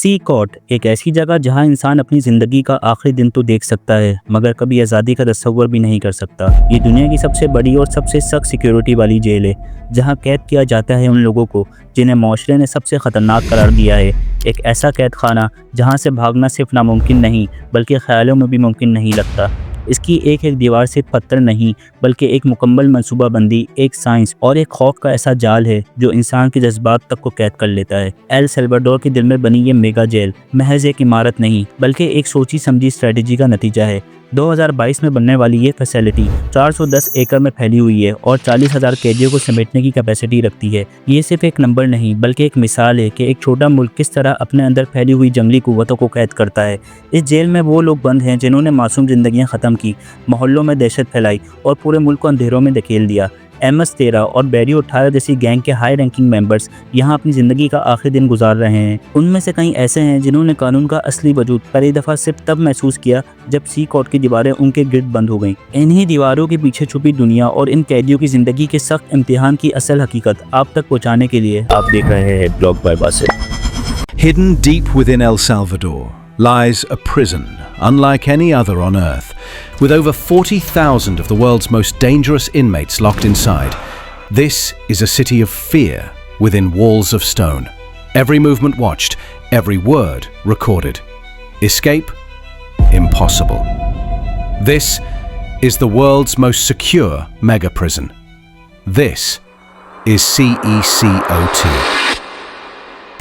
सी court एक ऐसी जगह जहां इंसान अपनी ज़िंदगी का आखिरी दिन तो देख सकता है मगर कभी आज़ादी का तस्वर भी नहीं कर सकता। ये दुनिया की सबसे बड़ी और सबसे सख्त सिक्योरिटी वाली जेल है जहां कैद किया जाता है उन लोगों को जिन्हें माशरे ने सबसे ख़तरनाक करार दिया है। एक ऐसा कैद खाना जहाँ से भागना सिर्फ नामुमकिन नहीं बल्कि ख्यालों में भी मुमकिन नहीं लगता। इसकी एक एक दीवार सिर्फ पत्थर नहीं बल्कि एक मुकम्मल मनसूबाबंदी, एक साइंस और एक खौफ का ऐसा जाल है जो इंसान के जज्बात तक को कैद कर लेता है। एल सल्वाडोर के दिल में बनी ये मेगा जेल महज एक इमारत नहीं बल्कि एक सोची समझी स्ट्रेटेजी का नतीजा है। 2022 में बनने वाली ये फैसिलिटी 410 एकड़ में फैली हुई है और 40,000 कैदियों को समेटने की कैपेसिटी रखती है। ये सिर्फ एक नंबर नहीं बल्कि एक मिसाल है कि एक छोटा मुल्क किस तरह अपने अंदर फैली हुई जंगली कुव्वतों को कैद करता है। इस जेल में वो लोग बंद हैं जिन्होंने मासूम जिंदगियां ख़त्म की, मोहल्लों में दहशत फैलाई और पूरे मुल्क को अंधेरों में धकेल दिया। MS-13 और बैरियो 18 जैसी गैंग के हाई रैंकिंग मेंबर्स यहाँ अपनी ज़िंदगी का आखिरी दिन गुजार रहे हैं। उनमें से कई ऐसे हैं जिन्होंने कानून का असली वजूद पहली दफ़ा सिर्फ तब महसूस किया जब सी कोर्ट की दीवारें उनके गिर्द बंद हो गईं। इन्हीं दीवारों के पीछे छुपी दुनिया और इन कैदियों की ज़िंदगी के सख्त इम्तिहान की असल हकीकत आप तक पहुँचाने के लिए आप देख रहे हैं blog by Basit. Hidden deep within El Salvador lies a prison unlike any other on earth, with over 40,000 of the world's most dangerous inmates locked inside. This is a city of fear within walls of stone. Every movement watched, every word recorded. Escape? Impossible. This is the world's most secure mega prison. This is CECO2.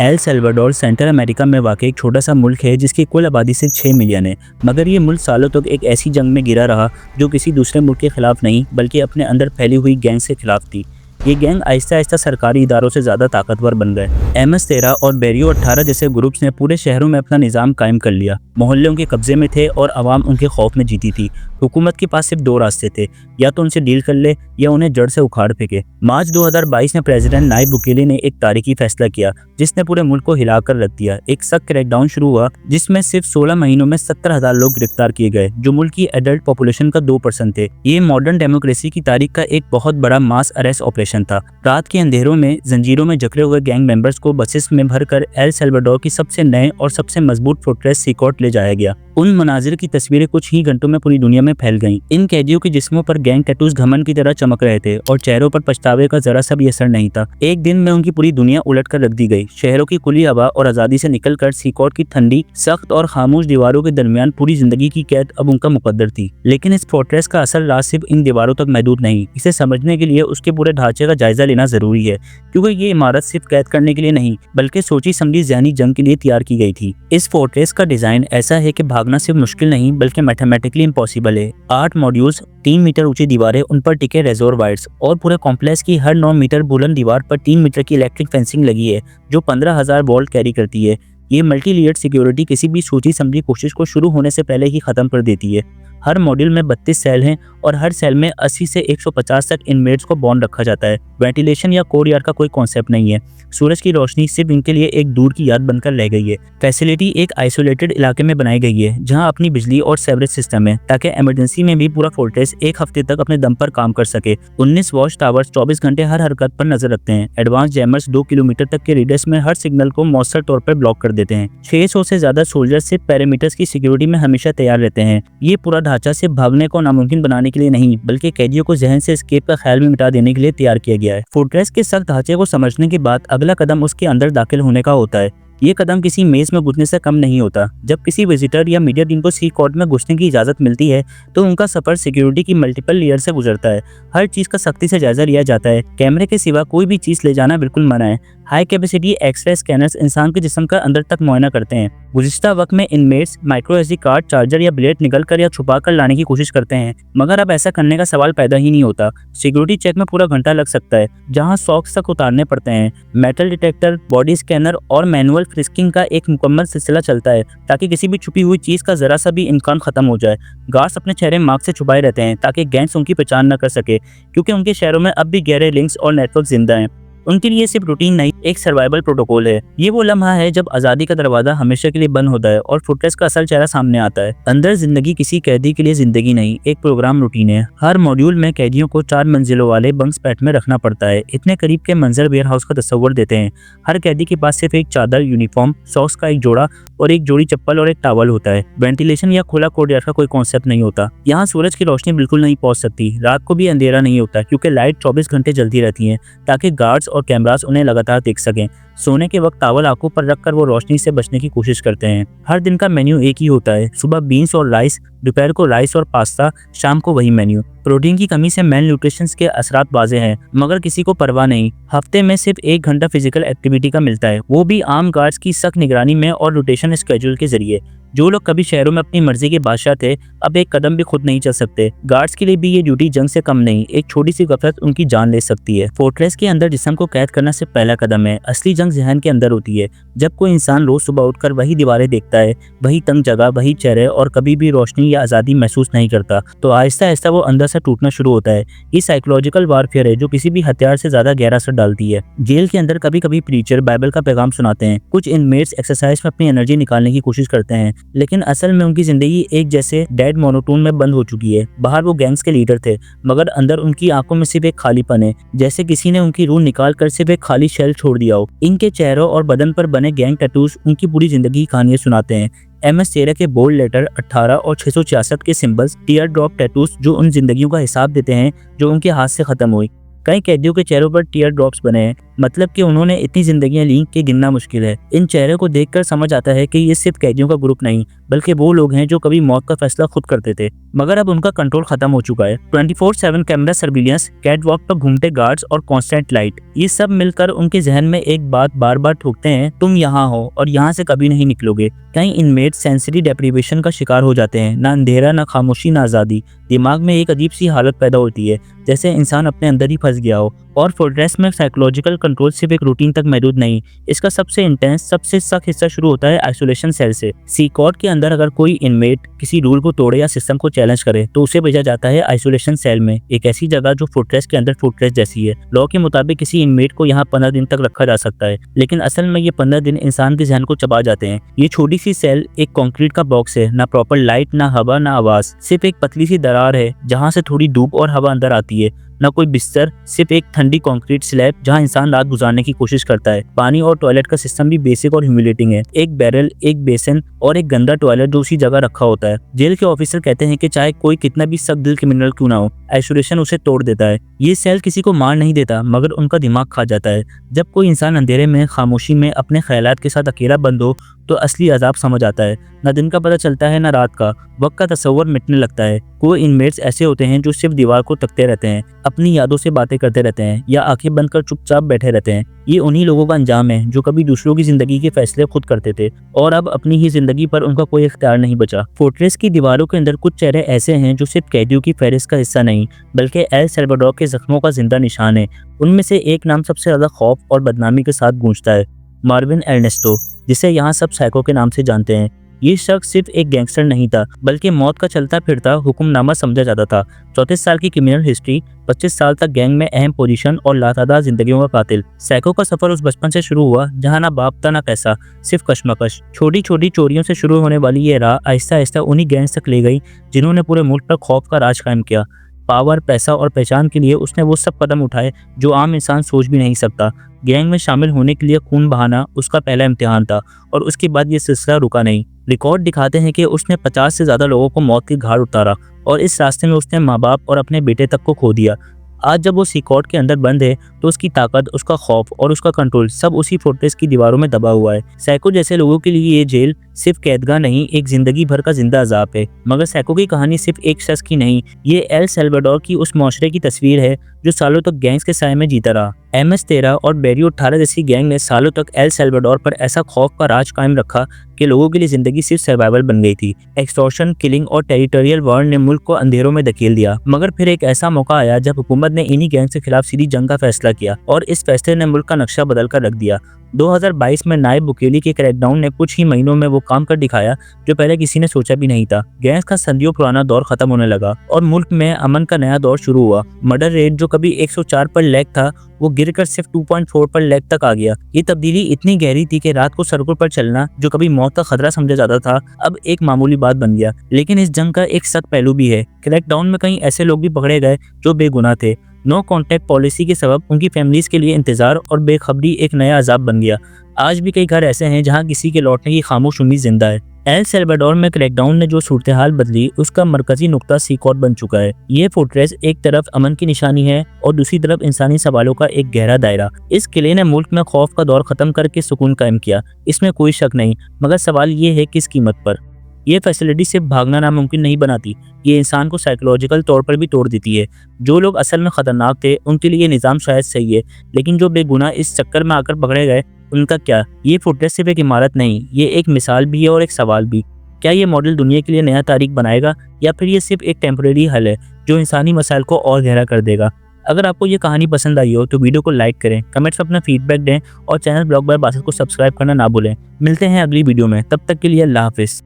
El Salvador central America में वाक़ एक छोटा सा मुल्क है जिसकी कुल आबादी सिर्फ 6 मिलियन है, मगर ये मुल्क सालों तक एक ऐसी जंग में गिरा रहा जो किसी दूसरे मुल्क के खिलाफ नहीं बल्कि अपने अंदर फैली हुई गैंग से खिलाफ थी। ये गैंग आहिस्ता आहिस्ता सरकारी इदारों से ज़्यादा ताकतवर बन गए। MS-13 और बैरियो 18 जैसे ग्रुप्स ने पूरे शहरों में अपना निज़ाम कायम कर लिया। मोहल्ले उनके कब्जे में थे और आवाम उनके खौफ में जीती थी। हुकूमत के पास सिर्फ दो रास्ते थे, या तो उनसे डील कर ले या उन्हें जड़ से उखाड़ फेंके। मार्च 2022 में प्रेसिडेंट नायब बुकेले ने एक तारीखी फैसला किया जिसने पूरे मुल्क को हिलाकर रख दिया। एक सख्त क्रैकडाउन शुरू हुआ जिसमें सिर्फ 16 महीनों में 70,000 लोग गिरफ्तार किए गए जो मुल्क की एडल्ट पॉपुलेशन का 2% थे। ये मॉडर्न डेमोक्रेसी की तारीख का एक बहुत बड़ा मास अरेस्ट ऑपरेशन था। रात के अंधेरों में जंजीरों में जकड़े हुए गैंग मेंबर्स को बसेस में भरकर एल सल्वाडोर की सबसे नए और सबसे मजबूत फोर्ट्रेस सी कोर्ट ले जाया गया। उन मनाजिर की तस्वीरें कुछ ही घंटों में पूरी दुनिया में फैल गईं। इन कैदियों के जिस्मों पर गैंग टैटूज घमंड की तरह चमक रहे थे और चेहरों पर पछतावे का जरा सा भी असर नहीं था। एक दिन में उनकी पूरी दुनिया उलट कर रख दी गई। शहरों की खुली हवा और आज़ादी से निकलकर सी कोर्ट की ठंडी, सख्त और खामोश दीवारों के दरमियान पूरी जिंदगी की कैद अब उनका मुकद्दर थी। लेकिन इस फोर्ट्रेस का असल राज सिर्फ इन दीवारों तक महदूद नहीं। इसे समझने के लिए उसके पूरे ढांचे का जायजा लेना जरूरी है, क्योंकि ये इमारत सिर्फ कैद करने के लिए नहीं बल्कि सोची समझी ज़हनी जंग के लिए तैयार की गई थी। इस फोर्ट्रेस का डिजाइन ऐसा है कि भागना सिर्फ मुश्किल नहीं बल्कि मैथमेटिकली इम्पॉसिबल है। 8 मॉड्यूल्स, 3 मीटर ऊंची दीवारें, उन पर टिके रेजोर वायर्स और पूरे कॉम्प्लेक्स की हर 9 मीटर बुलंद दीवार पर 3 मीटर की इलेक्ट्रिक फेंसिंग लगी है जो 15,000 वोल्ट कैरी करती है। ये मल्टी लेयर्ड सिक्योरिटी किसी भी सोची समझी कोशिश को शुरू होने से पहले ही खत्म कर देती है। हर मॉड्यूल में 32 सेल हैं और हर सेल में 80 से 150 तक इनमेट्स को बॉन्ड रखा जाता है। वेंटिलेशन या कोर यार्ड का कोई कॉन्सेप्ट नहीं है। सूरज की रोशनी सिर्फ इनके लिए एक दूर की याद बनकर रह गई है। फैसिलिटी एक आइसोलेटेड इलाके में बनाई गई है जहां अपनी बिजली और सेवरेज सिस्टम है ताकि इमरजेंसी में भी पूरा फोर्ट्रेस एक हफ्ते तक अपने दम पर काम कर सके। 19 वॉच टावर्स 24 घंटे हर हरकत पर नजर रखते हैं। एडवांस जैमर्स 2 किलोमीटर तक के रेडियस में हर सिग्नल को मौसर तौर पर ब्लॉक कर देते हैं। 600 से ज्यादा सोल्जर सिर्फ पैरामीटर्स की सिक्योरिटी में हमेशा तैयार रहते हैं। ये पूरा ढांचा सिर्फ भागने को नामुमकिन बनाने के लिए नहीं बल्कि कैदियों को जहन से एस्केप का ख्याल भी मिटा देने के लिए तैयार किया गया है। फोर्ट्रेस के सख्त ढांचे को समझने के बाद अगला कदम उसके अंदर दाखिल होने का होता है। ये कदम किसी मेज में घुसने से कम नहीं होता। जब किसी विजिटर या मीडिया टीम को सी कोर्ट में घुसने की इजाजत मिलती है तो उनका सफर सिक्योरिटी की मल्टीपल लेयर से गुजरता है। हर चीज का सख्ती से जायजा लिया जाता है। कैमरे के सिवा कोई भी चीज ले जाना बिल्कुल मना है। हाई कैपेसिटी एक्सरे स्कैनर्स इंसान के जिस्म का अंदर तक मुआयना करते हैं। गुज़िश्ता वक्त में inmates micro SD card, charger या ब्लेड निकल कर या छुपा कर लाने की कोशिश करते हैं, मगर अब ऐसा करने का सवाल पैदा ही नहीं होता। सिक्योरिटी चेक में पूरा घंटा लग सकता है जहां सॉक्स तक उतारने पड़ते हैं। मेटल डिटेक्टर, बॉडी स्कैनर और मैनुअल फ्रिस्किंग का एक मुकम्मल सिलसिला चलता है ताकि किसी भी छुपी हुई चीज का जरा सा भी इम्कान खत्म हो जाए। गार्ड्स अपने चेहरे मास्क से छुपाए रहते हैं ताकि गैंग्स उनकी पहचान न कर सके, क्योंकि उनके शहरों में अब भी गहरे लिंक्स और नेटवर्क जिंदा हैं। उनके लिए सिर्फ रूटीन नहीं, एक सर्वाइवल प्रोटोकॉल है। ये वो लम्हा है जब आजादी का दरवाजा हमेशा के लिए बंद होता है और फोर्ट्रेस का असल चेहरा सामने आता है। अंदर जिंदगी किसी कैदी के लिए जिंदगी नहीं, एक प्रोग्राम रूटीन है। हर मॉड्यूल में कैदियों को 4 मंजिलों वाले बंक्स पैट में रखना पड़ता है। इतने करीब के मंजर वेयर हाउस का तस्वर देते हैं। हर कैदी के पास सिर्फ एक चादर, यूनिफॉर्म, सॉक्स का एक जोड़ा और एक जोड़ी चप्पल और एक टॉवल होता है। वेंटिलेशन या खुला कोर्टयार्ड का कोई कॉन्सेप्ट नहीं होता। यहाँ सूरज की रोशनी बिल्कुल नहीं पहुंच सकती। रात को भी अंधेरा नहीं होता क्योंकि लाइट 24 घंटे जलती रहती है ताकि गार्ड्स और कैमरास उन्हें लगातार देख सकें। सोने के वक्त टॉवल आंखों पर रखकर वो रोशनी से बचने की कोशिश करते हैं। हर दिन का मेन्यू एक ही होता है, सुबह बीन्स और राइस, दोपहर को राइस और पास्ता, शाम को वही मेन्यू। प्रोटीन की कमी से मेल न्यूट्रिशन के असरात वाज़ेह हैं, मगर किसी को परवाह नहीं। हफ्ते में सिर्फ 1 घंटा फिजिकल एक्टिविटी का मिलता है, वो भी आम गार्ड्स की सख्त निगरानी में और रोटेशन स्केड्यूल के जरिए। जो लोग कभी शहरों में अपनी मर्जी के बादशाह थे, अब एक कदम भी खुद नहीं चल सकते। गार्ड्स के लिए भी ये ड्यूटी जंग से कम नहीं, एक छोटी सी गफलत उनकी जान ले सकती है। फोर्ट्रेस के अंदर जिस्म को कैद करना सिर्फ पहला कदम है, असली जंग जहन के अंदर होती है। जब कोई इंसान रोज सुबह उठकर वही दीवारें देखता है, वही तंग जगह, वही चेहरे और कभी भी रोशनी या आज़ादी महसूस नहीं करता, तो आहिस्ता आहिस्ता वो अंदर से टूटना शुरू होता है। ये साइकोलॉजिकल वारफेयर है जो किसी भी हथियार से ज्यादा गहरा असर डालती है। जेल के अंदर कभी कभी प्रीचर बाइबल का पैगाम सुनाते हैं, कुछ इनमेट्स एक्सरसाइज में अपनी एनर्जी निकालने की कोशिश करते हैं, लेकिन असल में उनकी जिंदगी एक जैसे डेड मोनोटोन में बंद हो चुकी है। बाहर वो गैंग्स के लीडर थे, मगर अंदर उनकी आंखों में सिर्फ एक खालीपन है, जैसे किसी ने उनकी रूह निकाल कर सिर्फ एक खाली शेल छोड़ दिया हो। इनके चेहरों और बदन पर बने गैंग टैटूज उनकी पूरी जिंदगी की कहानियां सुनाते हैं। MS13 के बोल्ड लेटर 18 और 666 के सिंबल्स, टीयर ड्रॉप टैटूज जो उन जिंदगियों का हिसाब देते हैं जो उनके हाथ से खत्म हुई। कई कैदियों के चेहरों पर टीयर ड्रॉप्स बने हैं, मतलब कि उन्होंने इतनी जिंदगियां ली कि गिनना मुश्किल है। इन चेहरों को देखकर समझ आता है कि ये सिर्फ कैदियों का ग्रुप नहीं, बल्कि वो लोग हैं जो कभी मौत का फैसला खुद करते थे, मगर अब उनका कंट्रोल खत्म हो चुका है। 24/7 कैमरा सर्विलेंस, कैट वॉक पर घूमते गार्ड्स और कांस्टेंट लाइट, ये सब मिलकर उनके जहन में एक बात बार बार ठोकते हैं, तुम यहाँ हो और यहाँ से कभी नहीं निकलोगे। कई इनमेट सेंसरी डेप्रीवेशन का शिकार हो जाते हैं, ना अंधेरा, ना खामोशी, ना आज़ादी। दिमाग में एक अजीब सी हालत पैदा होती है, जैसे इंसान अपने अंदर ही फंस गया हो। और फोर्ट्रेस में साइकोलॉजिकल कंट्रोल सिर्फ एक रूटीन तक महदूद नहीं, इसका सबसे इंटेंस, सबसे सख्त हिस्सा शुरू होता है आइसोलेशन सेल से। सी कॉर्ड के अंदर अगर कोई इनमेट किसी रूल को तोड़े या सिस्टम को चैलेंज करे तो उसे भेजा जाता है आइसोलेशन सेल में, एक ऐसी जगह जो फोर्ट्रेस के अंदर फोर्ट्रेस जैसी है। लॉ के मुताबिक किसी इनमेट को यहाँ 15 दिन तक रखा जा सकता है, लेकिन असल में ये 15 दिन इंसान के जहन को चबा जाते हैं। ये छोटी सी सेल एक कंक्रीट का बॉक्स है, ना प्रॉपर लाइट, ना हवा, ना आवाज, सिर्फ एक पतली सी दरार है जहाँ से थोड़ी धूप और हवा अंदर आती है। न कोई बिस्तर, सिर्फ एक ठंडी कंक्रीट स्लैब जहां इंसान रात गुजारने की कोशिश करता है। पानी और टॉयलेट का सिस्टम भी बेसिक और ह्यूमिलेटिंग है, एक बैरल, एक बेसन और एक गंदा टॉयलेट जो उसी जगह रखा होता है। जेल के ऑफिसर कहते हैं कि चाहे कोई कितना भी सख्त दिल क्रिमिनल क्यों ना हो, आइसोलेशन उसे तोड़ देता है। ये सेल किसी को मार नहीं देता, मगर उनका दिमाग खा जाता है। जब कोई इंसान अंधेरे में, खामोशी में, अपने ख्यालात के साथ अकेला बंद हो तो असली अजाब समझ आता है। न दिन का पता चलता है, न रात का। वक्त का तस्वर मिटने लगता है। कोई इनमेट्स ऐसे होते हैं जो सिर्फ दीवार को तकते रहते हैं, अपनी यादों से बातें करते रहते हैं या आंखें बंद कर चुपचाप बैठे रहते हैं। ये उन्हीं लोगों का अंजाम है जो कभी दूसरों की जिंदगी के फैसले खुद करते थे और अब अपनी ही जिंदगी पर उनका कोई इख्तियार नहीं बचा। फोर्ट्रेस की दीवारों के अंदर कुछ चेहरे ऐसे हैं जो सिर्फ कैदियों की फहरिस्त का हिस्सा नहीं, बल्कि एल सल्वाडोर के जख्मों का जिंदा निशान है। उनमें से एक नाम सबसे ज्यादा खौफ और बदनामी के साथ गूंजता है, मार्विन एर्नेस्टो, जिसे यहाँ सब साइको के नाम से जानते हैं। ये शख्स सिर्फ एक गैंगस्टर नहीं था, बल्कि मौत का चलता फिरता हुक्मनामा समझा जाता था। 34 साल की क्रिमिनल हिस्ट्री, 25 साल तक गैंग में अहम पोजीशन और लातादार जिंदगियों का कातिल। साइको का सफर उस बचपन से शुरू हुआ जहां ना बाप था ना पैसा, सिर्फ कशमकश। छोटी छोटी चोरियों से शुरू होने वाली ये राह आहिस्ता आहिस्ता उन्हीं गैंग्स तक ले गई जिन्होंने पूरे मुल्क पर खौफ का राज कायम किया। पावर, पैसा और पहचान के लिए उसने वो सब कदम उठाए जो आम इंसान सोच भी नहीं सकता। गैंग में शामिल होने के लिए खून बहाना उसका पहला इम्तिहान था और उसके बाद ये सिलसिला रुका नहीं। रिकॉर्ड दिखाते हैं कि उसने 50 से ज़्यादा लोगों को मौत की घाट उतारा और इस रास्ते में उसने माँ बाप और अपने बेटे तक को खो दिया। आज जब वो सीकॉर्ड के अंदर बंद है तो उसकी ताकत, उसका खौफ और उसका कंट्रोल सब उसी फोर्ट्रेस की दीवारों में दबा हुआ है। साइको जैसे लोगों के लिए ये जेल सिर्फ कैदगाह नहीं, एक जिंदगी भर का जिंदा अजाब है। मगर साइको की कहानी सिर्फ एक शख्स की नहीं, ये एल सल्वाडोर की उस माशरे की तस्वीर है जो सालों तक गैंग्स के साए में जीता रहा। MS13 और बैरियो 18 जैसी गैंग ने सालों तक एल सल्वाडोर पर ऐसा खौफ का राज कायम रखा कि लोगों के लिए जिंदगी सिर्फ सर्वाइवल बन गई थी। एक्सटॉर्शन, किलिंग और टेरिटोरियल वॉर ने मुल्क को अंधेरों में धकेल दिया, मगर फिर एक ऐसा मौका आया जब हुकूमत ने इन्हीं गैंग के खिलाफ सीधी जंग का फैसला किया और इस फैसले ने मुल्क का नक्शा बदल कर रख दिया। 2022 में नायब बुकेली के क्रैकडाउन ने कुछ ही महीनों में वो काम कर दिखाया जो पहले किसी ने सोचा भी नहीं था। गैंग्स का सदियों पुराना दौर खत्म होने लगा और मुल्क में अमन का नया दौर शुरू हुआ। मर्डर रेट जो कभी 104 पर लाख था वो गिरकर सिर्फ 2.4 पर लाख तक आ गया। ये तब्दीली इतनी गहरी थी कि रात को सड़कों पर चलना जो कभी मौत का खतरा समझा जाता था अब एक मामूली बात बन गया। लेकिन इस जंग का एक सख्त पहलू भी है। क्रैकडाउन में कई ऐसे लोग भी पकड़े गए जो बेगुनाह थे। नो कॉन्टैक्ट पॉलिसी के सबब उनकी फैमिलीज के लिए इंतजार और बेखबरी एक नया अजाब बन गया। आज भी कई घर ऐसे हैं जहां किसी के लौटने की खामोश उम्मीद जिंदा है। एल सल्वाडोर में क्रैकडाउन ने जो सूरत हाल बदली उसका मरकजी नुक्ता सीकॉट बन चुका है। ये फोर्ट्रेस एक तरफ अमन की निशानी है और दूसरी तरफ इंसानी सवालों का एक गहरा दायरा। इस किले ने मुल्क में खौफ का दौर खत्म करके सुकून कायम किया, इसमें कोई शक नहीं, मगर सवाल ये है किस कीमत पर। ये फैसिलिटी सिर्फ भागना नामुमकिन नहीं बनाती, ये इंसान को साइकोलॉजिकल तौर पर भी तोड़ देती है। जो लोग असल में खतरनाक थे उनके लिए ये निज़ाम शायद सही है, लेकिन जो बेगुनाह इस चक्कर में आकर पकड़े गए उनका क्या। ये फोर्ट्रेस सिर्फ एक इमारत नहीं, ये एक मिसाल भी है और एक सवाल भी। क्या ये मॉडल दुनिया के लिए नया तारीख बनाएगा या फिर ये सिर्फ एक टेम्परेरी हल है जो इंसानी मसाइल को और गहरा कर देगा। अगर आपको ये कहानी पसंद आई हो तो वीडियो को लाइक करें, कमेंट्स में अपना फीडबैक दें और चैनल ब्लॉग बाय बासित को सब्सक्राइब करना ना भूलें। मिलते हैं अगली वीडियो में, तब तक के लिए अल्लाह हाफिज़।